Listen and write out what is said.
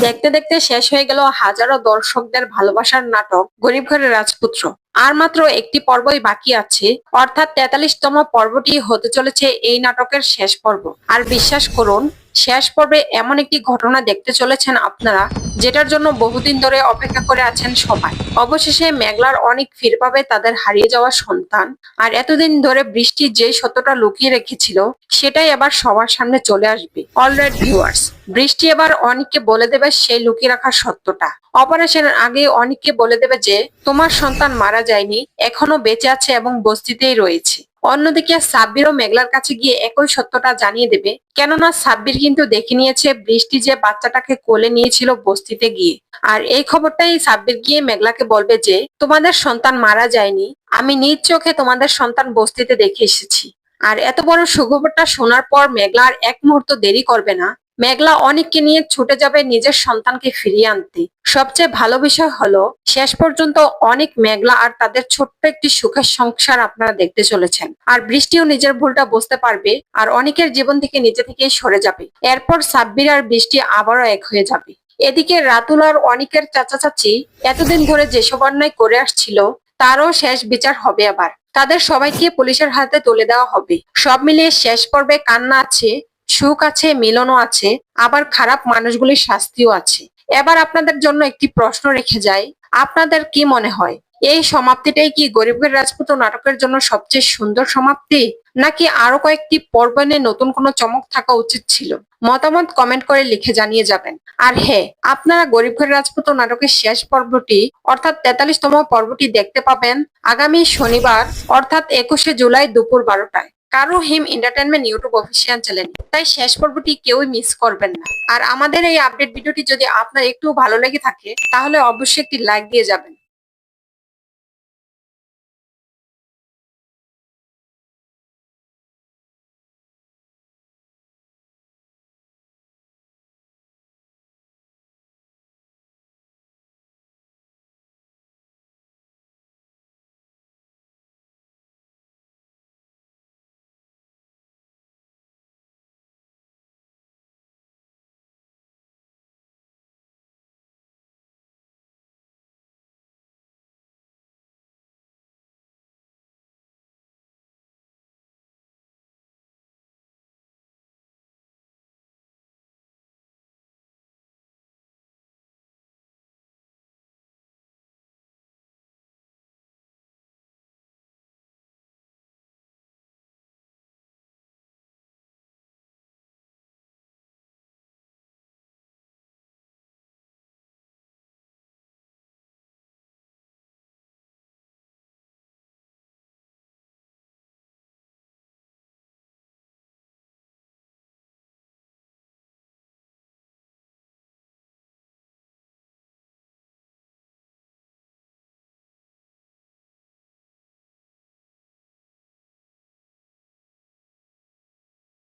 দেখতে দেখতে শেষ হয়ে গেল হাজারো দর্শকদের ভালোবাসার নাটক গরিব ঘরের রাজপুত্র। আর মাত্র একটি পর্বই বাকি আছে, অর্থাৎ 43তম পর্বটি হতে চলেছে এই নাটকের শেষ পর্ব। আর বিশ্বাস করুন, শেষ পর্বে এমন একটি ঘটনা দেখতে চলেছেন আপনারা, যেটার জন্য বহুদিন ধরে অপেক্ষা করে আছেন সবাই। অবশেষে মেঘলার অনেক ফিরে পাবে তাদের হারিয়ে যাওয়া সন্তান। আর এতদিন ধরে বৃষ্টি যে সত্যটা লুকিয়ে রেখেছিল, সেটাই এবার সবার সামনে চলে আসবে। অলরাইট ভিউয়ার্স, বৃষ্টি এবার অনেককে বলে দেবে সেই লুকিয়ে রাখা সত্যটা। অপারেশনের আগে অনেককে বলে দেবে যে তোমার সন্তান মারা যায়নি, এখনো বেঁচে আছে এবং বস্তিতেই রয়েছে। অন্যদিকে সাব্বিরও মেঘলার কাছে গিয়ে একই সত্যটা জানিয়ে দেবে, কেননা সাব্বির কিন্তু দেখে নিয়েছে বৃষ্টি যে বাচ্চাটাকে কোলে নিয়েছিল বস্তিতে গিয়ে। আর এই খবরটাই সাব্বির গিয়ে মেঘলাকে বলবে যে তোমাদের সন্তান মারা যায়নি, আমি নিজ চোখে তোমাদের সন্তান বস্তিতে দেখে এসেছি। আর এত বড় সুখবরটা শোনার পর মেঘলা আর এক মুহূর্ত দেরি করবে না। মেঘলা অনেককে নিয়ে ছুটে যাবে নিজের সন্তানকে ফিরিয়ে আনতে। সবচেয়ে ভালো বিষয় হলো, শেষ পর্যন্ত অনেক মেঘলা আর তাদের ছোট্ট একটি সুখের সংসার আপনারা দেখতে চলেছেন। আর বৃষ্টিও নিজের ভুলটা বুঝতে পারবে আর অনেকের জীবন থেকে নিজে থেকেই সরে যাবে। এরপর সাব্বির আর বৃষ্টি আবারও এক হয়ে যাবে। এদিকে রাতুল আর অনেকের চাচা চাচি এতদিন ধরে যেসব অন্যায় করে আসছিল, তারও শেষ বিচার হবে। আবার তাদের সবাইকে পুলিশের হাতে তুলে দেওয়া হবে। সব মিলিয়ে শেষ পর্বে কান্না আছে, সুখ আছে, মিলনও আছে, আবার খারাপ মানুষগুলির শাস্তিও আছে। এবার আপনাদের জন্য একটি প্রশ্ন রেখে যাই, আপনাদের কি মনে হয় এই সমাপ্তিটাই কি গরিবের রাজপুত্র নাটকের জন্য সবচেয়ে সুন্দর সমাপ্তি, নাকি আরো কয়েকটি পর্ব নিয়ে নতুন কোনো চমক থাকা উচিত ছিল? মতামত কমেন্ট করে লিখে জানিয়ে যাবেন। আর হ্যাঁ, আপনারা গরিব ঘরের রাজপুত্র নাটকের শেষ পর্বটি অর্থাৎ 43তম পর্বটি দেখতে পাবেন আগামী শনিবার অর্থাৎ 21শে জুলাই দুপুর 12টায় কারো হিম এন্টারটেনমেন্ট ইউটিউব অফিসিয়াল চ্যানেল। তাই শেষ পর্বটি কেউই মিস করবেন না। আর আমাদের এই আপডেট ভিডিওটি যদি আপনার একটু ভালো লেগে থাকে, তাহলে অবশ্যই একটি লাইক দিয়ে যাবেন।